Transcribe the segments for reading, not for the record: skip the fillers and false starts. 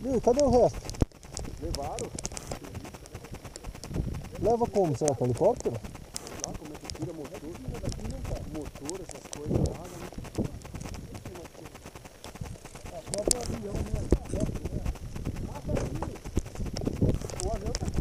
E aí, cadê o resto? Levaram. Leva como? Será que é um helicóptero? Lá como é que tira motor? Motor, essas coisas lá, né? A própria avião, né? Mata aí. O avião tá aqui.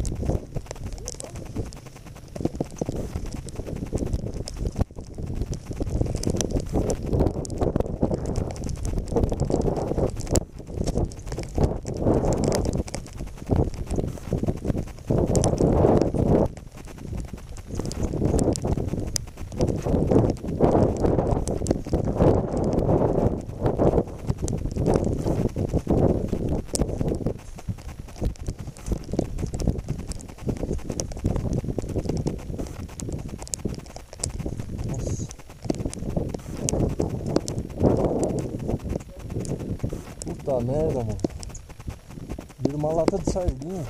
Puta merda, mano. Vira uma lata de sardinha.